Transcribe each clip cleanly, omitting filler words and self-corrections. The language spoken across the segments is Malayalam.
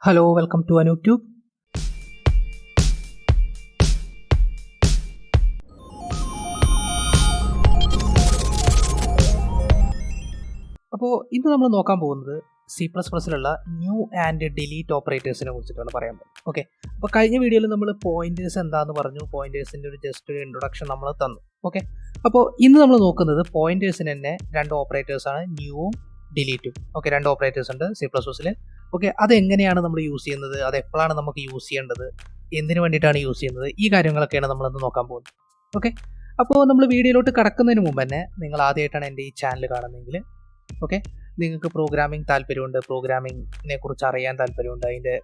Hello, welcome to anooptube. അപ്പോൾ ഇന്ന് നമ്മൾ നോക്കാൻ പോകുന്നത് C++ലുള്ള ന്യൂ ആൻഡ് ഡിലീറ്റ് ഓപ്പറേറ്റേഴ്സിനെ കുറിച്ചിട്ടാണ് പറയാൻ പോകുന്നത്. ഓക്കെ, അപ്പോൾ കഴിഞ്ഞ വീഡിയോയിൽ നമ്മൾ പോയിന്റേഴ്സ് എന്താണെന്ന് പറഞ്ഞു, പോയിന്റേഴ്സിൻ്റെ ഒരു ജസ്റ്റ് ഒരു ഇൻട്രൊഡക്ഷൻ നമ്മൾ തന്നു. ഓക്കെ, അപ്പോൾ ഇന്ന് നമ്മൾ നോക്കുന്നത് പോയിന്റേഴ്സിന് തന്നെ രണ്ട് ഓപ്പറേറ്റേഴ്സാണ്, ന്യൂവും ഡിലീറ്റും. ഓക്കെ, രണ്ട് ഓപ്പറേറ്റേഴ്സ് ഉണ്ട് C++ൽ. ഓക്കെ, അതെങ്ങനെയാണ് നമ്മൾ യൂസ് ചെയ്യുന്നത്, അത് എപ്പോഴാണ് നമുക്ക് യൂസ് ചെയ്യേണ്ടത്, എന്തിനു വേണ്ടിയിട്ടാണ് യൂസ് ചെയ്യുന്നത്, ഈ കാര്യങ്ങളൊക്കെയാണ് നമ്മളിന്ന് നോക്കാൻ പോകുന്നത്. ഓക്കെ, അപ്പോൾ നമ്മൾ വീഡിയോയിലോട്ട് കടക്കുന്നതിന് മുമ്പ് തന്നെ നിങ്ങൾ ആദ്യമായിട്ടാണ് എൻ്റെ ഈ ചാനൽ കാണുന്നതെങ്കിൽ ഓക്കെ, നിങ്ങൾക്ക് പ്രോഗ്രാമിംഗ് താല്പര്യമുണ്ട്, പ്രോഗ്രാമിങ്ങിനെ കുറിച്ച് അറിയാൻ താല്പര്യമുണ്ട്, അതിൻ്റെ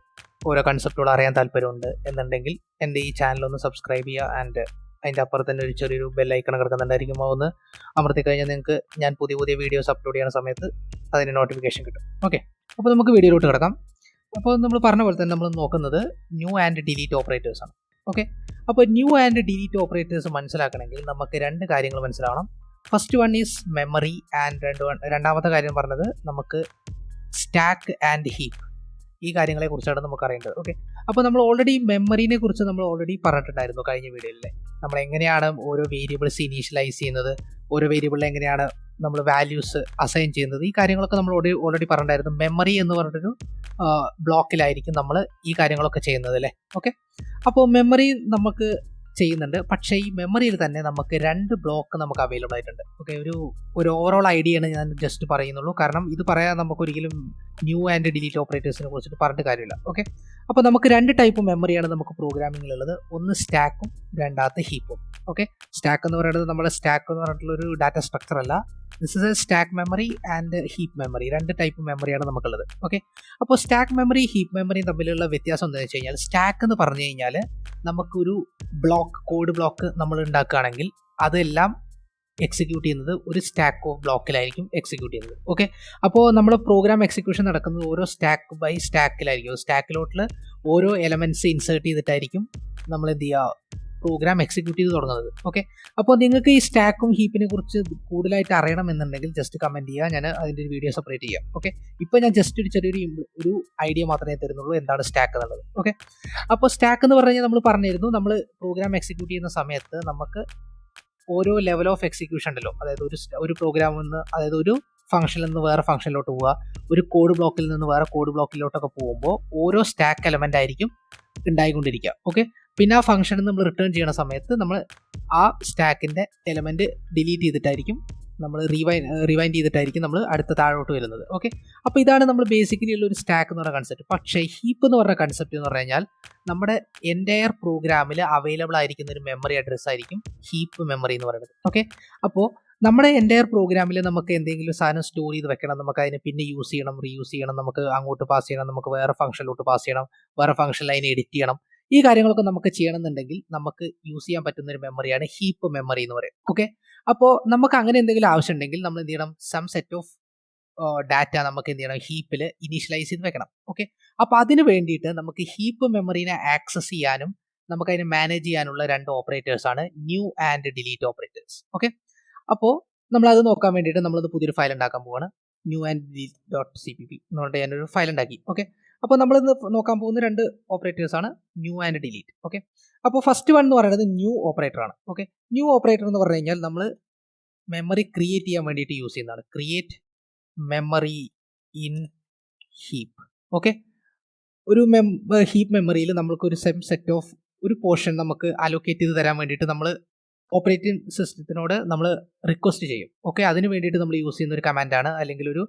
ഓരോ കൺസെപ്റ്റുകൾ അറിയാൻ താല്പര്യമുണ്ട് എന്നുണ്ടെങ്കിൽ എൻ്റെ ഈ ചാനലൊന്ന് സബ്സ്ക്രൈബ് ചെയ്യുക. ആൻഡ് അതിൻ്റെ അപ്പുറത്ത് തന്നെ ഒരു ചെറിയൊരു ബെല്ലൈക്കൺ കിടക്കുന്നുണ്ടായിരിക്കും, ഒന്ന് അമർത്തി കഴിഞ്ഞാൽ നിങ്ങൾക്ക് ഞാൻ പുതിയ പുതിയ വീഡിയോസ് അപ്ലോഡ് ചെയ്യുന്ന സമയത്ത് അതിന് നോട്ടിഫിക്കേഷൻ കിട്ടും. ഓക്കെ, അപ്പോൾ നമുക്ക് വീഡിയോയിലോട്ട് കിടക്കാം. അപ്പോൾ നമ്മൾ പറഞ്ഞ പോലെ തന്നെ നമ്മൾ നോക്കുന്നത് ന്യൂ ആൻഡ് ഡിലീറ്റ് ഓപ്പറേറ്റേഴ്സ് ആണ്. ഓക്കെ, അപ്പോൾ ന്യൂ ആൻഡ് ഡിലീറ്റ് ഓപ്പറേറ്റേഴ്സ് മനസ്സിലാക്കണമെങ്കിൽ നമുക്ക് രണ്ട് കാര്യങ്ങൾ മനസ്സിലാവണം. First one is memory and രണ്ടാമത്തെ കാര്യം പറഞ്ഞത് നമുക്ക് സ്റ്റാക്ക് ആൻഡ് ഹീപ്പ്. ഈ കാര്യങ്ങളെ കുറിച്ചാണ് നമുക്ക് അറിയേണ്ടത്. ഓക്കെ, അപ്പോൾ നമ്മൾ ഓൾറെഡി മെമ്മറിനെ കുറിച്ച് നമ്മൾ ഓൾറെഡി പറഞ്ഞിട്ടുണ്ടായിരുന്നു കഴിഞ്ഞ വീഡിയോയിൽ. നമ്മൾ എങ്ങനെയാണ് ഓരോ വേരിയബിൾസ് ഇനീഷ്യലൈസ് ചെയ്യുന്നത്, ഓരോ വേരിയബിളിൽ എങ്ങനെയാണ് നമ്മൾ വാല്യൂസ് അസൈൻ ചെയ്യുന്നത്, ഈ കാര്യങ്ങളൊക്കെ നമ്മൾ ഓൾറെഡി പറഞ്ഞിട്ടുണ്ടായിരുന്നു. മെമ്മറി എന്ന് പറഞ്ഞൊരു ബ്ലോക്കിലായിരിക്കും നമ്മൾ ഈ കാര്യങ്ങളൊക്കെ ചെയ്യുന്നത് അല്ലേ. ഓക്കെ, അപ്പോൾ മെമ്മറി നമുക്ക് ചെയ്യുന്നുണ്ട്, പക്ഷേ ഈ മെമ്മറിയിൽ തന്നെ നമുക്ക് രണ്ട് ബ്ലോക്ക് നമുക്ക് അവൈലബിൾ ആയിട്ടുണ്ട്. ഓക്കെ, ഒരു ഓവറോൾ ഐഡിയയാണ് ഞാൻ ജസ്റ്റ് പറയുന്നുള്ളൂ, കാരണം ഇത് പറയാൻ നമുക്കൊരിക്കലും ന്യൂ ആൻഡ് ഡിലീറ്റ് ഓപ്പറേറ്റേഴ്സിനെ കുറിച്ചിട്ട് പറഞ്ഞിട്ട് കാര്യമില്ല. ഓക്കെ, അപ്പോൾ നമുക്ക് രണ്ട് ടൈപ്പ് മെമ്മറിയാണ് നമുക്ക് പ്രോഗ്രാമിങ്ങിലുള്ളത്, ഒന്ന് സ്റ്റാക്കും രണ്ടാമത്തെ ഹീപ്പും. ഓക്കെ, സ്റ്റാക്ക് എന്ന് പറയുന്നത് നമ്മുടെ സ്റ്റാക്ക് എന്ന് പറഞ്ഞിട്ടുള്ളൊരു ഡാറ്റ സ്ട്രക്ചർ അല്ല, this is A stack memory and heap memory. രണ്ട് ടൈപ്പ് മെമ്മറിയാണ് നമുക്കുള്ളത്. ഓക്കെ, അപ്പോൾ സ്റ്റാക്ക് മെമ്മറി ഹീപ്പ് മെമ്മറിയും തമ്മിലുള്ള വ്യത്യാസം എന്താണെന്ന് വെച്ച് കഴിഞ്ഞാൽ, സ്റ്റാക്ക് എന്ന് പറഞ്ഞു കഴിഞ്ഞാൽ നമുക്കൊരു കോഡ് ബ്ലോക്ക് നമ്മൾ ഉണ്ടാക്കുകയാണെങ്കിൽ അതെല്ലാം എക്സിക്യൂട്ട് ചെയ്യുന്നത് ഒരു സ്റ്റാക്ക് ഓഫ് ബ്ലോക്കിലായിരിക്കും എക്സിക്യൂട്ട് ചെയ്യുന്നത്. ഓക്കെ, അപ്പോൾ നമ്മൾ പ്രോഗ്രാം എക്സിക്യൂഷൻ നടക്കുന്നത് ഓരോ സ്റ്റാക്ക് ബൈ സ്റ്റാക്കിലായിരിക്കും. സ്റ്റാക്കിലോട്ടിൽ ഓരോ എലമെന്റ്സ് ഇൻസേർട്ട് ചെയ്തിട്ടായിരിക്കും നമ്മൾ എന്ത് ചെയ്യുക, പ്രോഗ്രാം എക്സിക്യൂട്ട് ചെയ്ത് തുടങ്ങുന്നത്. ഓക്കെ, അപ്പോൾ നിങ്ങൾക്ക് ഈ സ്റ്റാക്കും ഹീപ്പിനെ കുറിച്ച് കൂടുതലായിട്ട് അറിയണമെന്നുണ്ടെങ്കിൽ ജസ്റ്റ് കമൻറ്റ് ചെയ്യുക, ഞാൻ അതിൻ്റെ ഒരു വീഡിയോ സെപ്പറേറ്റ് ചെയ്യാം. ഓക്കെ, ഇപ്പോൾ ഞാൻ ജസ്റ്റ് ഒരു ചെറിയൊരു ഐഡിയ മാത്രമേ തരുന്നുള്ളൂ എന്താണ് സ്റ്റാക്ക് എന്നുള്ളത്. ഓക്കെ, അപ്പോൾ സ്റ്റാക്ക് എന്ന് പറഞ്ഞു കഴിഞ്ഞാൽ നമ്മൾ പറഞ്ഞിരുന്നു, നമ്മൾ പ്രോഗ്രാം എക്സിക്യൂട്ട് ചെയ്യുന്ന സമയത്ത് നമുക്ക് ഓരോ ലെവൽ ഓഫ് എക്സിക്യൂഷൻ ഉണ്ടല്ലോ, അതായത് ഒരു പ്രോഗ്രാമിൽ നിന്ന്, അതായത് ഒരു ഫംഗ്ഷനിൽ നിന്ന് വേറെ ഫംഗ്ഷനിലോട്ട് പോവുക, ഒരു കോഡ് ബ്ലോക്കിൽ നിന്ന് വേറെ കോഡ് ബ്ലോക്കിലോട്ടൊക്കെ പോകുമ്പോൾ ഓരോ സ്റ്റാക്ക് എലമെൻ്റ് ആയിരിക്കും ഉണ്ടായിക്കൊണ്ടിരിക്കുക. ഓക്കെ, പിന്നെ ആ ഫംഗ്ഷനിൽ നമ്മൾ റിട്ടേൺ ചെയ്യുന്ന സമയത്ത് നമ്മൾ ആ സ്റ്റാക്കിൻ്റെ എലമെൻറ്റ് ഡിലീറ്റ് ചെയ്തിട്ടായിരിക്കും, നമ്മൾ റിവൈൻഡ് ചെയ്തിട്ടായിരിക്കും നമ്മൾ അടുത്ത താഴോട്ട് വരുന്നത്. ഓക്കെ, അപ്പോൾ ഇതാണ് നമ്മൾ ബേസിക്കലി ഉള്ള ഒരു സ്റ്റാക്ക് എന്ന് പറഞ്ഞ കൺസെപ്റ്റ്. പക്ഷേ ഹീപ്പ് എന്ന് പറഞ്ഞ കൺസെപ്റ്റ് എന്ന് പറഞ്ഞു കഴിഞ്ഞാൽ നമ്മുടെ എൻ്റയർ പ്രോഗ്രാമിൽ അവൈലബിൾ ആയിരിക്കുന്ന ഒരു മെമ്മറി അഡ്രസ്സ് ആയിരിക്കും ഹീപ്പ് മെമ്മറി എന്ന് പറയുന്നത്. ഓക്കെ, അപ്പോൾ നമ്മുടെ എൻ്റയർ പ്രോഗ്രാമിൽ നമുക്ക് എന്തെങ്കിലും സാധനം സ്റ്റോർ ചെയ്ത് വെക്കണം, നമുക്ക് അതിനെ പിന്നെ യൂസ് ചെയ്യണം, റീയൂസ് ചെയ്യണം, നമുക്ക് അങ്ങോട്ട് പാസ് ചെയ്യണം, നമുക്ക് വേറെ ഫംഗ്ഷനിലോട്ട് പാസ് ചെയ്യണം, വേറെ ഫംഗ്ഷനിൽ അതിനെ എഡിറ്റ് ചെയ്യണം, ഈ കാര്യങ്ങളൊക്കെ നമുക്ക് ചെയ്യണമെന്നുണ്ടെങ്കിൽ നമുക്ക് യൂസ് ചെയ്യാൻ പറ്റുന്ന ഒരു മെമ്മറിയാണ് ഹീപ്പ് മെമ്മറി എന്ന് പറയുന്നത്. ഓക്കെ, അപ്പോൾ നമുക്ക് അങ്ങനെ എന്തെങ്കിലും ആവശ്യം ഉണ്ടെങ്കിൽ നമ്മൾ എന്ത് ചെയ്യണം, സം സെറ്റ് ഓഫ് ഡാറ്റ നമുക്ക് എന്ത് ചെയ്യണം, ഹീപ്പിൽ ഇനീഷ്യലൈസ് ചെയ്ത് വെക്കണം. ഓക്കെ, അപ്പോൾ അതിന് വേണ്ടിയിട്ട് നമുക്ക് ഹീപ്പ് മെമ്മറീനെ ആക്സസ് ചെയ്യാനും നമുക്ക് അതിനെ മാനേജ് ചെയ്യാനുള്ള രണ്ട് ഓപ്പറേറ്റേഴ്സ് ആണ് new and delete operators. Okay, അപ്പോൾ നമ്മളത് നോക്കാൻ വേണ്ടിയിട്ട് നമ്മളത് പുതിയൊരു ഫയൽ ഉണ്ടാക്കാൻ പോവാണ്, ന്യൂ ആൻഡ് ഡിലീറ്റ് .cpp എന്ന് പറഞ്ഞിട്ട് ഞാനൊരു ഫയൽ ഉണ്ടാക്കി. ഓക്കെ, അപ്പോൾ നമ്മളിന്ന് നോക്കാൻ പോകുന്ന രണ്ട് ഓപ്പറേറ്റേഴ്സ് ആണ് ന്യൂ ആൻഡ് ഡിലീറ്റ്. ഓക്കെ, അപ്പോൾ ഫസ്റ്റ് വൺ എന്ന് പറയുന്നത് ന്യൂ ഓപ്പറേറ്റർ ആണ്. ഓക്കെ, ന്യൂ ഓപ്പറേറ്റർ എന്ന് പറഞ്ഞു കഴിഞ്ഞാൽ നമ്മൾ മെമ്മറി ക്രിയേറ്റ് ചെയ്യാൻ വേണ്ടിയിട്ട് യൂസ് ചെയ്യുന്നതാണ്, create memory in heap. Okay, ഒരു ഹീപ്പ് മെമ്മറിയിൽ നമുക്കൊരു സെറ്റ് ഓഫ് ഒരു പോർഷൻ നമുക്ക് അലോക്കേറ്റ് ചെയ്ത് തരാൻ വേണ്ടിയിട്ട് നമ്മൾ ഓപ്പറേറ്റിംഗ് സിസ്റ്റത്തിനോട് നമ്മൾ റിക്വസ്റ്റ് ചെയ്യും. ഓക്കെ, അതിന് വേണ്ടിയിട്ട് നമ്മൾ യൂസ് ചെയ്യുന്ന ഒരു കമാൻഡാണ് അല്ലെങ്കിൽ ഒരു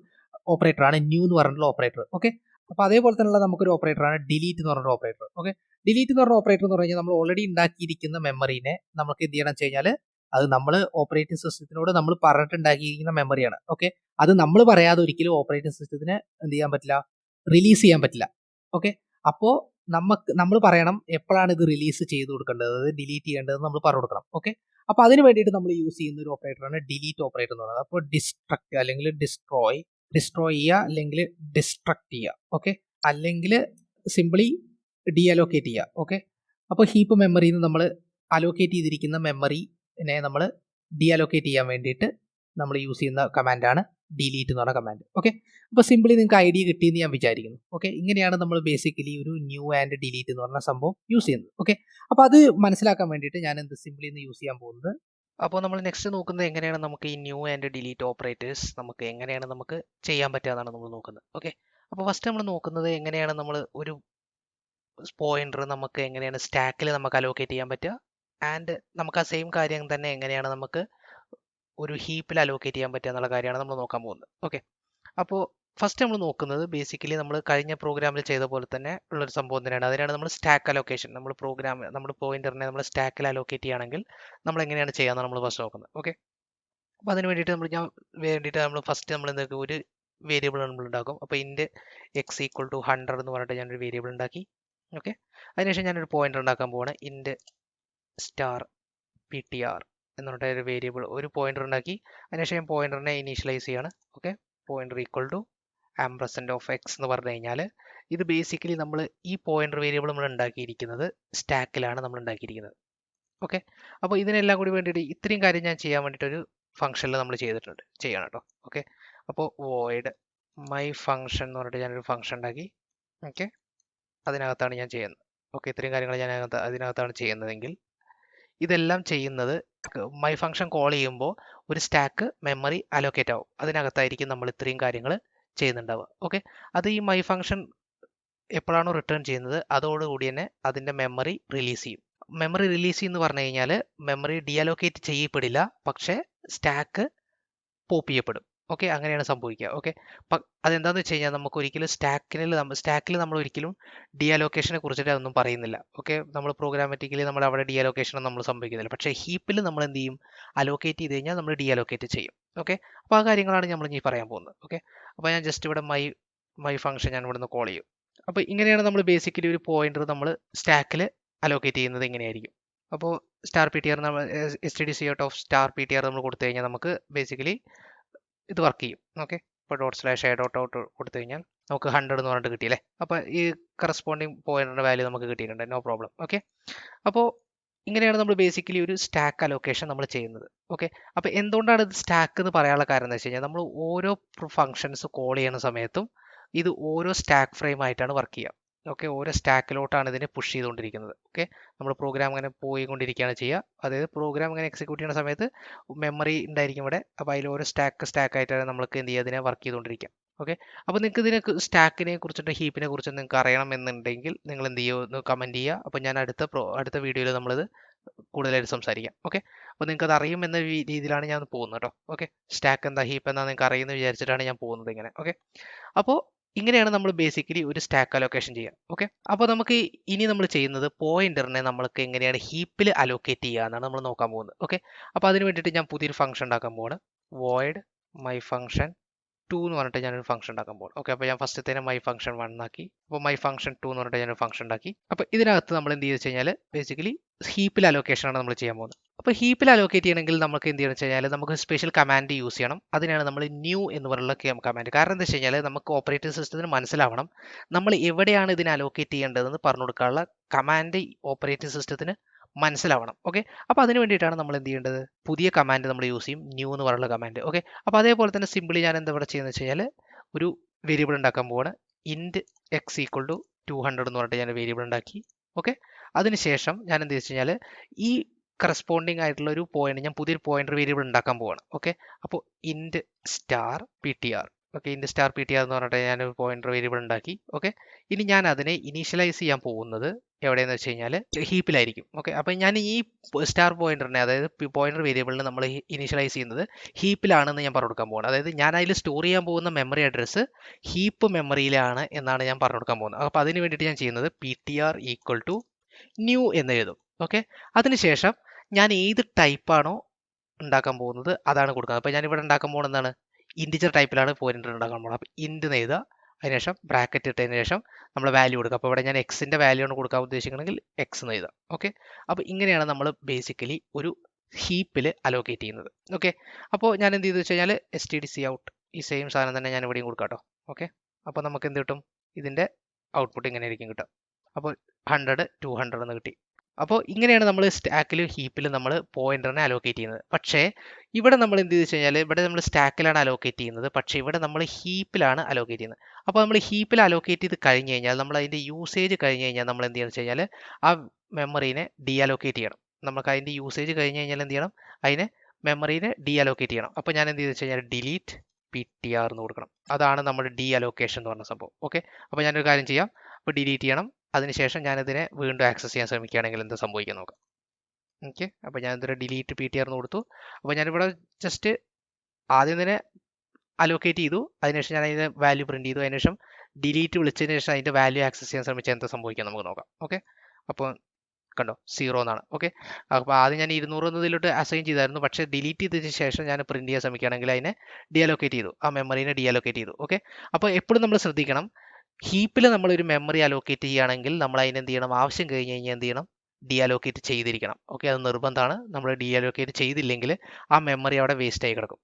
ഓപ്പറേറ്ററാണ് ന്യൂ എന്ന് പറഞ്ഞിട്ടുള്ള ഓപ്പറേറ്റർ. ഓക്കെ, അപ്പോൾ അതേപോലെ തന്നെയുള്ള നമുക്കൊരു ഓപ്പറേറ്ററാണ് ഡിലീറ്റ് എന്ന് പറഞ്ഞ ഓപ്പറേറ്റർ. ഓക്കെ, ഡിലീറ്റ് എന്ന് പറഞ്ഞ ഓപ്പറേറ്റർ എന്ന് പറഞ്ഞാൽ നമ്മൾ ഓൾറെഡി ഉണ്ടാക്കിയിരിക്കുന്ന മെമ്മറിനെ നമുക്ക് എന്ത് ചെയ്യണം വെച്ച് കഴിഞ്ഞാൽ, അത് നമ്മൾ ഓപ്പറേറ്റിംഗ് സിസ്റ്റത്തിനോട് നമ്മൾ പറഞ്ഞിട്ടുണ്ടാക്കിയിരിക്കുന്ന മെമ്മറിയാണ്. ഓക്കെ, അത് നമ്മൾ പറയാതെ ഒരിക്കലും ഓപ്പറേറ്റിംഗ് സിസ്റ്റത്തിന് എന്ത് ചെയ്യാൻ പറ്റില്ല, റിലീസ് ചെയ്യാൻ പറ്റില്ല. ഓക്കെ, അപ്പോൾ നമ്മൾ പറയണം എപ്പോഴാണ് ഇത് റിലീസ് ചെയ്ത് കൊടുക്കേണ്ടത്, ഡിലീറ്റ് ചെയ്യേണ്ടതെന്ന് നമ്മൾ പറഞ്ഞു കൊടുക്കണം. ഓക്കെ, അപ്പോൾ അതിന് വേണ്ടിയിട്ട് നമ്മൾ യൂസ് ചെയ്യുന്ന ഒരു ഓപ്പറേറ്ററാണ് ഡിലീറ്റ് ഓപ്പറേറ്റർ എന്ന് പറയുന്നത്. അപ്പോൾ ഡിസ്ട്രക്ട് അല്ലെങ്കിൽ ഡിസ്ട്രോയ് ചെയ്യുക, അല്ലെങ്കിൽ ഡിസ്ട്രക്ട് ചെയ്യുക. ഓക്കെ, അല്ലെങ്കിൽ സിംപ്ലി അലോക്കേറ്റ് ചെയ്യുക. ഓക്കെ, അപ്പോൾ ഹീപ്പ് മെമ്മറിയിൽ നിന്ന് നമ്മൾ അലോക്കേറ്റ് ചെയ്തിരിക്കുന്ന മെമ്മറിനെ നമ്മൾ അലോക്കേറ്റ് ചെയ്യാൻ വേണ്ടിയിട്ട് നമ്മൾ യൂസ് ചെയ്യുന്ന കമാൻഡാണ് ഡിലീറ്റ് എന്ന് പറഞ്ഞ കമാൻഡ്. ഓക്കെ, അപ്പോൾ സിമ്പിളി നിങ്ങൾക്ക് ഐഡിയ കിട്ടിയെന്ന് ഞാൻ വിചാരിക്കുന്നു. ഓക്കെ, ഇങ്ങനെയാണ് നമ്മൾ ബേസിക്കലി ഒരു ന്യൂ ആൻഡ് ഡിലീറ്റ് എന്ന് പറഞ്ഞ സംഭവം യൂസ് ചെയ്യുന്നത്. ഓക്കെ, അപ്പോൾ അത് മനസ്സിലാക്കാൻ വേണ്ടിയിട്ട് ഞാൻ എന്ത് സിമ്പിളി എന്ന് യൂസ് ചെയ്യാൻ പോകുന്നത്. അപ്പോൾ നമ്മൾ നെക്സ്റ്റ് നോക്കുന്നത് എങ്ങനെയാണ് നമുക്ക് ഈ ന്യൂ ആൻഡ് ഡിലീറ്റ് ഓപ്പറേറ്റേഴ്സ് നമുക്ക് എങ്ങനെയാണ് നമുക്ക് ചെയ്യാൻ പറ്റുക എന്നാണ് നമ്മൾ നോക്കുന്നത്. ഓക്കെ, അപ്പോൾ ഫസ്റ്റ് നമ്മൾ നോക്കുന്നത് എങ്ങനെയാണ് നമ്മൾ ഒരു പോയിന്റർ നമുക്ക് എങ്ങനെയാണ് സ്റ്റാക്കിൽ നമുക്ക് അലോക്കേറ്റ് ചെയ്യാൻ പറ്റുക, ആൻഡ് നമുക്ക് ആ സെയിം കാര്യം തന്നെ എങ്ങനെയാണ് നമുക്ക് ഒരു ഹീപ്പിൽ അലോക്കേറ്റ് ചെയ്യാൻ പറ്റുക എന്നുള്ള കാര്യമാണ് നമ്മൾ നോക്കാൻ പോകുന്നത്. ഓക്കെ, അപ്പോൾ ഫസ്റ്റ് നമ്മൾ നോക്കുന്നത് ബേസിക്കലി നമ്മൾ കഴിഞ്ഞ പ്രോഗ്രാമിൽ ചെയ്ത പോലെ തന്നെ ഉള്ളൊരു സംഭവം തന്നെയാണ്. അതിനാണ് നമ്മൾ സ്റ്റാക്ക് അലോക്കേഷൻ. നമ്മൾ പോയിന്ററിനെ നമ്മൾ സ്റ്റാക്കിൽ അലോക്കേറ്റ് ചെയ്യുകയാണെങ്കിൽ നമ്മൾ എങ്ങനെയാണ് ചെയ്യാമെന്നാണ് നമ്മൾ ഫസ്റ്റ് നോക്കുന്നത്. ഓക്കെ, അപ്പോൾ അതിന് വേണ്ടിയിട്ട് നമ്മൾ ഫസ്റ്റ് നമ്മൾ എന്തൊക്കെ ഒരു വേരിയബിൾ നമ്മൾ ഉണ്ടാക്കും. അപ്പോൾ ഇൻ്റെ എക്സ് ഈക്വൽ ടു 100 എന്ന് പറഞ്ഞിട്ട് ഞാനൊരു വേരിയബിൾ ഉണ്ടാക്കി. ഓക്കെ, അതിനുശേഷം ഞാനൊരു പോയിന്റർ ഉണ്ടാക്കാൻ പോവാണ്. ഇൻ്റെ സ്റ്റാർ പി ടി ആർ എന്ന് പറഞ്ഞിട്ട് ഒരു വേരിയബിൾ ഒരു പോയിന്റർ ഉണ്ടാക്കി. അതിനുശേഷം ഞാൻ പോയിന്ററിനെ ഇനീഷ്യലൈസ് ചെയ്യാണ്. Okay, pointer equal to ampersand of X എന്ന് പറഞ്ഞു കഴിഞ്ഞാൽ ഇത് ബേസിക്കലി നമ്മൾ ഈ പോയിന്റർ വേരിയബിൾ നമ്മൾ ഉണ്ടാക്കിയിരിക്കുന്നത് സ്റ്റാക്കിലാണ് നമ്മൾ ഉണ്ടാക്കിയിരിക്കുന്നത്. ഓക്കെ, അപ്പോൾ ഇതിനെല്ലാം കൂടി വേണ്ടിയിട്ട് ഇത്രയും കാര്യം ഞാൻ ചെയ്യാൻ വേണ്ടിയിട്ടൊരു ഫംഗ്ഷനിൽ നമ്മൾ ചെയ്യണം കേട്ടോ. ഓക്കെ, അപ്പോൾ വോയിഡ് മൈ ഫംഗ്ഷൻ എന്ന് പറഞ്ഞിട്ട് ഞാനൊരു ഫംഗ്ഷൻ ഉണ്ടാക്കി. ഓക്കെ, അതിനകത്താണ് ഞാൻ ചെയ്യുന്നത്. ഓക്കെ, ഇത്രയും കാര്യങ്ങൾ ഞാൻ അതിനകത്താണ് ചെയ്യുന്നതെങ്കിൽ ഇതെല്ലാം ചെയ്യുന്നത് മൈ ഫംഗ്ഷൻ കോൾ ചെയ്യുമ്പോൾ ഒരു സ്റ്റാക്ക് മെമ്മറി അലോക്കേറ്റ് ആവും. അതിനകത്തായിരിക്കും നമ്മൾ ഇത്രയും കാര്യങ്ങൾ ചെയ്യുന്നുണ്ടാവുക. ഓക്കെ, അത് ഈ മൈ ഫംഗ്ഷൻ എപ്പോഴാണോ റിട്ടേൺ ചെയ്യുന്നത് അതോടുകൂടി തന്നെ അതിൻ്റെ മെമ്മറി റിലീസ് ചെയ്യും. മെമ്മറി റിലീസ് എന്ന് പറഞ്ഞു കഴിഞ്ഞാൽ മെമ്മറി ഡിഅലോക്കേറ്റ് ചെയ്യപ്പെടില്ല, പക്ഷേ സ്റ്റാക്ക് പോപ്പ് ചെയ്യപ്പെടും. ഓക്കെ, അങ്ങനെയാണ് സംഭവിക്കുക. ഓക്കെ, അതെന്താണെന്ന് വെച്ച് കഴിഞ്ഞാൽ നമുക്ക് ഒരിക്കലും സ്റ്റാക്കിൽ നമ്മൾ ഒരിക്കലും ഡിഅലോക്കേഷനെ കുറിച്ചിട്ട് അതൊന്നും പറയുന്നില്ല. ഓക്കെ, നമ്മൾ പ്രോഗ്രാമാറ്റിക്കലി നമ്മൾ അവിടെ ഡിഅലോക്കേഷൻ നമ്മൾ സംഭവിക്കുന്നില്ല. പക്ഷേ ഹീപ്പിൽ നമ്മൾ എന്ത് ചെയ്യും, അലോക്കേറ്റ് ചെയ്ത് കഴിഞ്ഞാൽ നമ്മൾ ഡിഅലോക്കേറ്റ് ചെയ്യും. ഓക്കെ, അപ്പോൾ ആ കാര്യങ്ങളാണ് നമ്മൾ ഇനി പറയാൻ പോകുന്നത്. ഓക്കെ, അപ്പോൾ ഞാൻ ജസ്റ്റ് ഇവിടെ മൈ ഫംഗ്ഷൻ ഞാൻ ഇവിടെ നിന്ന് കോൾ ചെയ്യും. അപ്പോൾ ഇങ്ങനെയാണ് നമ്മൾ ബേസിക്കലി ഒരു പോയിന്റർ നമ്മൾ സ്റ്റാക്കിൽ അലോക്കേറ്റ് ചെയ്യുന്നത് ഇങ്ങനെയായിരിക്കും. അപ്പോൾ സ്റ്റാർ പി ടി ആർ നമ്മൾ std of star P T R നമ്മൾ കൊടുത്തു കഴിഞ്ഞാൽ നമുക്ക് ബേസിക്കലി ഇത് വർക്ക് ചെയ്യും. ഓക്കെ, ഇപ്പോൾ ./a.out കൊടുത്തു കഴിഞ്ഞാൽ നമുക്ക് 100 എന്ന് പറഞ്ഞിട്ട് കിട്ടിയല്ലേ. അപ്പോൾ ഈ കറസ്പോണ്ടിങ് പോയിന്റിൻ്റെ വാല്യൂ നമുക്ക് കിട്ടിയിട്ടുണ്ട്, നോ പ്രോബ്ലം. ഓക്കെ, അപ്പോൾ ഇങ്ങനെയാണ് നമ്മൾ ബേസിക്കലി ഒരു സ്റ്റാക്ക് അലോക്കേഷൻ നമ്മൾ ചെയ്യുന്നത്. ഓക്കെ, അപ്പോൾ എന്തുകൊണ്ടാണ് ഇത് സ്റ്റാക്ക് എന്ന് പറയാനുള്ള കാര്യം എന്ന് വെച്ച് കഴിഞ്ഞാൽ നമ്മൾ ഓരോ ഫംഗ്ഷൻസ് കോൾ ചെയ്യുന്ന സമയത്തും ഇത് ഓരോ സ്റ്റാക്ക് ഫ്രെയിം ആയിട്ടാണ് വർക്ക് ചെയ്യുക. ഓക്കെ, ഓരോ സ്റ്റാക്കിലോട്ടാണ് ഇതിനെ പുഷ് ചെയ്തുകൊണ്ടിരിക്കുന്നത്. ഓക്കെ, നമ്മൾ പ്രോഗ്രാം അങ്ങനെ പോയിക്കൊണ്ടിരിക്കുകയാണ് ചെയ്യുക. അതായത് പ്രോഗ്രാം ഇങ്ങനെ എക്സിക്യൂട്ട് ചെയ്യുന്ന സമയത്ത് മെമ്മറി ഉണ്ടായിരിക്കും ഇവിടെ. അപ്പോൾ അതിൽ ഓരോ സ്റ്റാക്ക് ആയിട്ടാണ് നമ്മൾക്ക് എന്ത് ചെയ്യുക, അതിനെ വർക്ക് ചെയ്തുകൊണ്ടിരിക്കുക. ഓക്കെ, അപ്പോൾ നിങ്ങൾക്ക് ഇതിനെ സ്റ്റാക്കിനെ കുറിച്ചിട്ട് ഹീപ്പിനെ കുറിച്ച് നിങ്ങൾക്ക് അറിയണമെന്നുണ്ടെങ്കിൽ നിങ്ങൾ എന്ത് ചെയ്യുക, കമൻറ്റ് ചെയ്യുക. അപ്പോൾ ഞാൻ അടുത്ത വീഡിയോയിൽ നമ്മളിത് കൂടുതലായിട്ട് സംസാരിക്കാം. ഓക്കെ, അപ്പോൾ നിങ്ങൾക്ക് അത് അറിയും എന്ന രീതിയിലാണ് ഞാൻ പോകുന്നത് കേട്ടോ. ഓക്കെ, സ്റ്റാക്ക് എന്താ ഹീപ്പ് എന്താ നിങ്ങൾക്ക് അറിയുമെന്ന് വിചാരിച്ചിട്ടാണ് ഞാൻ പോകുന്നത് ഇങ്ങനെ. ഓക്കെ, അപ്പോൾ ഇങ്ങനെയാണ് നമ്മൾ ബേസിക്കലി ഒരു സ്റ്റാക്ക് അലോക്കേഷൻ ചെയ്യുക. ഓക്കെ, അപ്പോൾ നമുക്ക് ഇനി നമ്മൾ ചെയ്യുന്നത് പോയിന്ററിനെ നമ്മൾക്ക് എങ്ങനെയാണ് ഹീപ്പിൽ അലോക്കേറ്റ് ചെയ്യുക എന്നാണ് നമ്മൾ നോക്കാൻ പോകുന്നത്. ഓക്കെ, അപ്പോൾ അതിന് വേണ്ടിയിട്ട് ഞാൻ പുതിയൊരു ഫംഗ്ഷൻ ഉണ്ടാക്കാൻ പോവാണ്. വോയിഡ് മൈ ഫംഗ്ഷൻ 2 എന്ന് പറഞ്ഞിട്ട് ഞാനൊരു ഫംഗ്ഷൻ ഉണ്ടാക്കാൻ പോകും. ഓക്കെ, അപ്പോൾ ഞാൻ ഫസ്റ്റത്തേനെ മൈ ഫംഗ്ഷൻ 1 ആക്കി. അപ്പോൾ മൈ ഫംഗ്ഷൻ 2 എന്ന് പറഞ്ഞിട്ട് ഞാനൊരു ഫംഗ്ഷൻ ഉണ്ടാക്കി. അപ്പോൾ ഇതിനകത്ത് നമ്മൾ എന്ത് ചെയ്ത് കഴിഞ്ഞാൽ ബേസിക്കലി ഹീപ്പിൽ അലോക്കേഷൻ ആണ് നമ്മൾ ചെയ്യാൻ പോകുന്നത്. അപ്പോൾ ഹീപ്പിൽ അലോക്കേറ്റ് ചെയ്യണമെങ്കിൽ നമുക്ക് എന്ത് ചെയ്യണമെന്ന് വെച്ച് കഴിഞ്ഞാൽ നമുക്ക് സ്പെഷ്യൽ കമാൻഡ് യൂസ് ചെയ്യണം. അതിനാണ് നമ്മൾ ന്യൂ എന്ന് പറയുന്ന കമാൻഡ്. കാരണം എന്താ വെച്ച് കഴിഞ്ഞാൽ നമുക്ക് ഓപ്പറേറ്റിംഗ് സിസ്റ്റത്തിന് മനസ്സിലാവണം നമ്മൾ എവിടെയാണ് ഇതിനെ അലോക്കേറ്റ് ചെയ്യേണ്ടതെന്ന് പറഞ്ഞു കൊടുക്കാനുള്ള കമാൻഡ് ഓപ്പറേറ്റിംഗ് സിസ്റ്റത്തിന് മനസ്സിലാവണം. ഓക്കെ, അപ്പോൾ അതിന് വേണ്ടിയിട്ടാണ് നമ്മൾ എന്ത് ചെയ്യേണ്ടത്, പുതിയ കമാൻഡ് നമ്മൾ യൂസ് ചെയ്യും, ന്യൂ എന്ന് പറയുന്ന കമാൻഡ്. ഓക്കെ, അപ്പോൾ അതേപോലെ തന്നെ സിമ്പിളി ഞാൻ എന്താ ഇവിടെ ചെയ്യുന്നത് വെച്ച് കഴിഞ്ഞാൽ ഒരു വേരിയബിൾ ഉണ്ടാക്കാൻ പോവാണ്. ഇൻറ്റ് എക്സ് ഈക്വൽ ടു 200 എന്ന് പറഞ്ഞിട്ട് ഞാൻ വേരിയബിൾ ഉണ്ടാക്കി. ഓക്കെ, അതിനുശേഷം ഞാൻ എന്ത് വെച്ച് കഴിഞ്ഞാൽ ഈ കറസ്പോണ്ടിങ് ആയിട്ടുള്ള ഒരു പോയിന്റ് ഞാൻ പുതിയൊരു പോയിന്റർ വേരിയബിൾ ഉണ്ടാക്കാൻ പോവാണ്. ഓക്കെ, അപ്പോൾ int star P T R. Okay, int star P T R എന്ന് പറഞ്ഞിട്ട് ഞാനൊരു പോയിന്റർ വേരിയബിൾ ഉണ്ടാക്കി. ഓക്കെ, ഇനി ഞാൻ അതിനെ ഇനീഷ്യലൈസ് ചെയ്യാൻ പോകുന്നത് എവിടെയെന്ന് വെച്ച് കഴിഞ്ഞാൽ ഹീപ്പിലായിരിക്കും. ഓക്കെ, അപ്പോൾ ഞാൻ ഈ സ്റ്റാർ പോയിന്ററിനെ അതായത് പോയിന്റർ വേരിയബിളിനെ നമ്മൾ ഇനീഷ്യലൈസ് ചെയ്യുന്നത് ഹീപ്പിലാണെന്ന് ഞാൻ പറഞ്ഞു കൊടുക്കാൻ പോകുന്നത്. അതായത് ഞാൻ അതിൽ സ്റ്റോർ ചെയ്യാൻ പോകുന്ന മെമ്മറി അഡ്രസ്സ് ഹീപ്പ് മെമ്മറിയിലാണ് എന്നാണ് ഞാൻ പറഞ്ഞു കൊടുക്കാൻ പോകുന്നത്. അപ്പോൾ അതിന് വേണ്ടിയിട്ട് ഞാൻ ചെയ്യുന്നത് P T R equal to new എന്ന് എഴുതും. ഓക്കെ, അതിനുശേഷം ഞാൻ ഏത് ടൈപ്പാണോ ഉണ്ടാക്കാൻ പോകുന്നത് അതാണ് കൊടുക്കുന്നത്. അപ്പോൾ ഞാനിവിടെ ഉണ്ടാക്കാൻ പോകുന്നത് എന്താണ്, ഇൻറ്റിജർ ടൈപ്പിലാണ് പോയിന്റർ ഉണ്ടാക്കാൻ പോകുന്നത്. അപ്പോൾ ഇൻറ്റ് എന്ന് എഴുതുക, അതിനുശേഷം ബ്രാക്കറ്റ് ഇട്ടതിന് ശേഷം നമ്മൾ വാല്യൂ കൊടുക്കുക. അപ്പോൾ ഇവിടെ ഞാൻ എക്സിൻ്റെ വാല്യൂ ആണ് കൊടുക്കാൻ ഉദ്ദേശിക്കണമെങ്കിൽ എക്സ് എന്ന് എഴുതുക. ഓക്കെ, അപ്പോൾ ഇങ്ങനെയാണ് നമ്മൾ ബേസിക്കലി ഒരു ഹീപ്പിൽ അലോക്കേറ്റ് ചെയ്യുന്നത്. ഓക്കെ, അപ്പോൾ ഞാൻ എന്ത് ചെയ്തു വെച്ച് കഴിഞ്ഞാൽ std ഔട്ട് ഈ സെയിം സാധനം തന്നെ ഞാൻ ഇവിടെയും കൊടുക്കാം കേട്ടോ. ഓക്കെ, അപ്പോൾ നമുക്ക് എന്ത് കിട്ടും, ഇതിൻ്റെ ഔട്ട്പുട്ട് ഇങ്ങനെ ആയിരിക്കും കിട്ടുക. അപ്പോൾ 100 200 എന്ന് കിട്ടി. അപ്പോൾ ഇങ്ങനെയാണ് നമ്മൾ സ്റ്റാക്കിലും ഹീപ്പിലും നമ്മൾ പോയിന്ററിനെ അലോക്കേറ്റ് ചെയ്യുന്നത്. പക്ഷേ ഇവിടെ നമ്മൾ എന്ത് ചെയ്തു കഴിഞ്ഞാൽ ഇവിടെ നമ്മൾ സ്റ്റാക്കിലാണ് അലോക്കേറ്റ് ചെയ്യുന്നത്, പക്ഷേ ഇവിടെ നമ്മൾ ഹീപ്പിലാണ് അലോക്കേറ്റ് ചെയ്യുന്നത്. അപ്പോൾ നമ്മൾ ഹീപ്പിൽ അലോക്കേറ്റ് ചെയ്ത് കഴിഞ്ഞ് കഴിഞ്ഞാൽ നമ്മൾ അതിൻ്റെ യൂസേജ് കഴിഞ്ഞ് കഴിഞ്ഞാൽ നമ്മൾ എന്ത് ചെയ്യുന്നത് വെച്ച് കഴിഞ്ഞാൽ ആ മെമ്മറീനെ ഡി അലോക്കേറ്റ് ചെയ്യണം. നമുക്ക് അതിൻ്റെ യൂസേജ് കഴിഞ്ഞ് കഴിഞ്ഞാൽ എന്ത് ചെയ്യണം, അതിനെ മെമ്മറീനെ ഡി അലോക്കേറ്റ് ചെയ്യണം. അപ്പോൾ ഞാൻ എന്ത് ചെയ്തു വെച്ച് കഴിഞ്ഞാൽ ഡിലീറ്റ് PTR എന്ന് കൊടുക്കണം. അതാണ് നമ്മുടെ ഡി അലോക്കേഷൻ എന്ന് പറഞ്ഞ സംഭവം. ഓക്കെ, അപ്പോൾ ഞാനൊരു കാര്യം ചെയ്യാം, അപ്പോൾ ഡിലീറ്റ് ചെയ്യണം. അതിനുശേഷം ഞാനിതിനെ വീണ്ടും ആക്സസ് ചെയ്യാൻ ശ്രമിക്കുകയാണെങ്കിൽ എന്ത് സംഭവിക്കാൻ നോക്കാം. ഓക്കെ, അപ്പോൾ ഞാൻ ഇതിനെ ഡിലീറ്റ് PTR എന്ന് കൊടുത്തു. അപ്പോൾ ഞാനിവിടെ ജസ്റ്റ് ആദ്യം തന്നെ അലോക്കേറ്റ് ചെയ്തു, അതിനുശേഷം ഞാൻ അതിൻ്റെ വാല്യൂ പ്രിന്റ് ചെയ്തു, അതിനുശേഷം ഡിലീറ്റ് വിളിച്ചതിന് ശേഷം അതിൻ്റെ വാല്യൂ ആക്സസ് ചെയ്യാൻ ശ്രമിച്ചാൽ എന്താ സംഭവിക്കാൻ നമുക്ക് നോക്കാം. ഓക്കെ, അപ്പോൾ കണ്ടോ 0 എന്നാണ്. ഓക്കെ, അപ്പോൾ ആദ്യം ഞാൻ 200 എന്നതിലോട്ട് അസൈൻ ചെയ്തായിരുന്നു, പക്ഷേ ഡിലീറ്റ് ചെയ്തതിന് ശേഷം ഞാൻ പ്രിന്റ് ചെയ്യാൻ ശ്രമിക്കുകയാണെങ്കിൽ അതിനെ ഡിഅലോക്കേറ്റ് ചെയ്തു, ആ മെമ്മറീനെ ഡിഅലോക്കേറ്റ് ചെയ്തു. ഓക്കെ, അപ്പോൾ എപ്പോഴും നമ്മൾ ശ്രദ്ധിക്കണം, ഹീപ്പിൽ നമ്മളൊരു മെമ്മറി അലോക്കേറ്റ് ചെയ്യുകയാണെങ്കിൽ നമ്മൾ അതിന് എന്ത് ചെയ്യണം, ആവശ്യം കഴിഞ്ഞ് കഴിഞ്ഞാൽ എന്ത് ചെയ്യണം, ഡിഅലോക്കേറ്റ് ചെയ്തിരിക്കണം. ഓക്കെ, അത് നിർബന്ധമാണ്. നമ്മൾ ഡിഅലോക്കേറ്റ് ചെയ്തില്ലെങ്കിൽ ആ മെമ്മറി അവിടെ വേസ്റ്റ് ആയി കിടക്കും.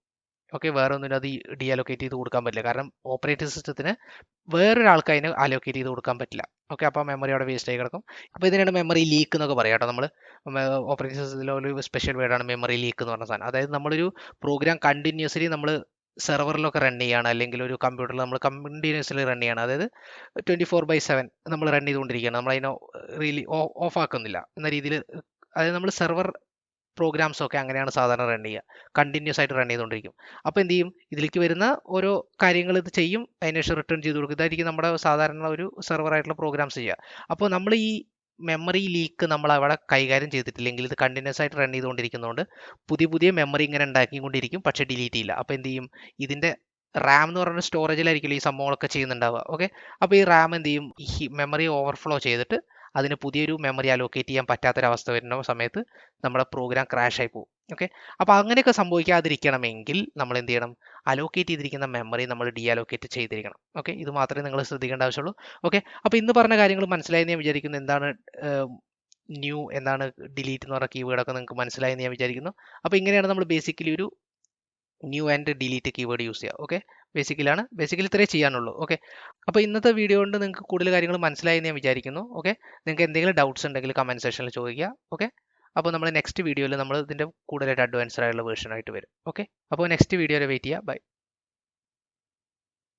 ഓക്കെ, വേറെ ഒന്നിനും അത് ഡിഅലോക്കേറ്റ് ചെയ്ത് കൊടുക്കാൻ പറ്റില്ല, കാരണം ഓപ്പറേറ്റിംഗ് സിസ്റ്റത്തിന് വേറൊരാൾക്ക് അതിന് അലോക്കേറ്റ് ചെയ്ത് കൊടുക്കാൻ പറ്റില്ല. ഓക്കെ, അപ്പോൾ മെമ്മറി അവിടെ വേസ്റ്റ് ആയി കിടക്കും. അപ്പോൾ ഇതിനാണ് മെമ്മറി ലീക്ക് എന്നൊക്കെ പറയാം കേട്ടോ. നമ്മൾ ഓപ്പറേറ്റിംഗ് സിസ്റ്റത്തിലെ ഒരു സ്പെഷ്യൽ വേർഡാണ് മെമ്മറി ലീക്ക് എന്ന് പറഞ്ഞ സാധനം. അതായത് നമ്മളൊരു പ്രോഗ്രാം കണ്ടിന്യൂസ്ലി നമ്മൾ സെർവറിലൊക്കെ റൺ ചെയ്യുകയാണ്, അല്ലെങ്കിൽ ഒരു കമ്പ്യൂട്ടറിൽ നമ്മൾ കണ്ടിന്യൂസ്ലി റൺ ചെയ്യുകയാണ്, അതായത് 24/7 നമ്മൾ റൺ ചെയ്തുകൊണ്ടിരിക്കുകയാണ്, നമ്മൾ അതിനെ റിയലി ഓഫ് ആക്കുന്നില്ല എന്ന രീതിയിൽ. അതായത് നമ്മൾ സെർവർ പ്രോഗ്രാംസ് ഒക്കെ അങ്ങനെയാണ് സാധാരണ റൺ ചെയ്യുക, കണ്ടിന്യൂസ് ആയിട്ട് റൺ ചെയ്തുകൊണ്ടിരിക്കും. അപ്പോൾ എന്ത് ചെയ്യും, ഇതിലേക്ക് വരുന്ന ഓരോ കാര്യങ്ങൾ ഇത് ചെയ്യും, അതിനുശേഷം റിട്ടേൺ ചെയ്ത് കൊടുക്കും. ഇതായിരിക്കും നമ്മുടെ സാധാരണ ഒരു സെർവർ ആയിട്ടുള്ള പ്രോഗ്രാംസ് ചെയ്യുക. അപ്പോൾ നമ്മൾ ഈ മെമ്മറി ലീക്ക് നമ്മൾ അവിടെ കൈകാര്യം ചെയ്തിട്ടില്ലെങ്കിൽ ഇത് കണ്ടിന്യൂസ് ആയിട്ട് റൺ ചെയ്തുകൊണ്ടിരിക്കുന്നതുകൊണ്ട് പുതിയ മെമ്മറി ഇങ്ങനെ ഉണ്ടാക്കിക്കൊണ്ടിരിക്കും, പക്ഷേ ഡിലീറ്റ് ചെയ്യില്ല. അപ്പോൾ എന്ത് ചെയ്യും, ഇതിൻ്റെ റാം എന്ന് പറയുന്ന സ്റ്റോറേജിലായിരിക്കില്ല ഈ സംഭവങ്ങളൊക്കെ ചെയ്യുന്നുണ്ടാവുക. ഓക്കെ, അപ്പോൾ ഈ റാം എന്ത് ചെയ്യും, ഈ മെമ്മറി ഓവർഫ്ലോ ചെയ്തിട്ട് അതിന് പുതിയൊരു മെമ്മറി അലോക്കേറ്റ് ചെയ്യാൻ പറ്റാത്തൊരവസ്ഥ വരുന്ന സമയത്ത് നമ്മുടെ പ്രോഗ്രാം ക്രാഷ് ആയി പോകും. ഓക്കെ, അപ്പോൾ അങ്ങനെയൊക്കെ സംഭവിക്കാതിരിക്കണമെങ്കിൽ നമ്മൾ എന്ത് ചെയ്യണം, അലോക്കേറ്റ് ചെയ്തിരിക്കുന്ന മെമ്മറി നമ്മൾ ഡീഅലോക്കേറ്റ് ചെയ്തിരിക്കണം. ഓക്കെ, ഇത് മാത്രമേ നിങ്ങൾ ശ്രദ്ധിക്കേണ്ട ആവശ്യമുള്ളൂ. ഓക്കെ, അപ്പോൾ ഇന്ന് പറഞ്ഞ കാര്യങ്ങൾ മനസ്സിലായെന്ന് ഞാൻ വിചാരിക്കുന്നു. എന്താണ് ന്യൂ, എന്താണ് ഡിലീറ്റ് എന്ന് പറഞ്ഞ കീവേഡൊക്കെ നിങ്ങൾക്ക് മനസ്സിലായെന്ന് ഞാൻ വിചാരിക്കുന്നു. അപ്പോൾ ഇങ്ങനെയാണ് നമ്മൾ ബേസിക്കലി ഒരു new and delete keyword use ചെയ്യുക. ഓക്കെ, ബേസിക്കലി ഇത്രേ ചെയ്യാനുള്ളൂ. ഓക്കെ, അപ്പോൾ ഇന്നത്തെ വീഡിയോ കൊണ്ട് നിങ്ങൾക്ക് കൂടുതൽ കാര്യങ്ങൾ മനസ്സിലായെന്ന് ഞാൻ വിചാരിക്കുന്നു. ഓക്കെ, നിങ്ങൾക്ക് എന്തെങ്കിലും ഡൗട്ട്സ് ഉണ്ടെങ്കിൽ കമൻറ്റ് സെക്ഷനിൽ ചോദിക്കുക. ഓക്കെ, അപ്പോൾ നമ്മൾ നെക്സ്റ്റ് വീഡിയോയിൽ നമ്മൾ ഇതിൻ്റെ കൂടുതലായിട്ട് അഡ്വാൻസ്ഡ് ആയിട്ടുള്ള വേർഷൻ ആയിട്ട് വരും. ഓക്കെ, അപ്പോൾ നെക്സ്റ്റ് വീഡിയോയിൽ വെയിറ്റ് ചെയ്യുക. ബൈ.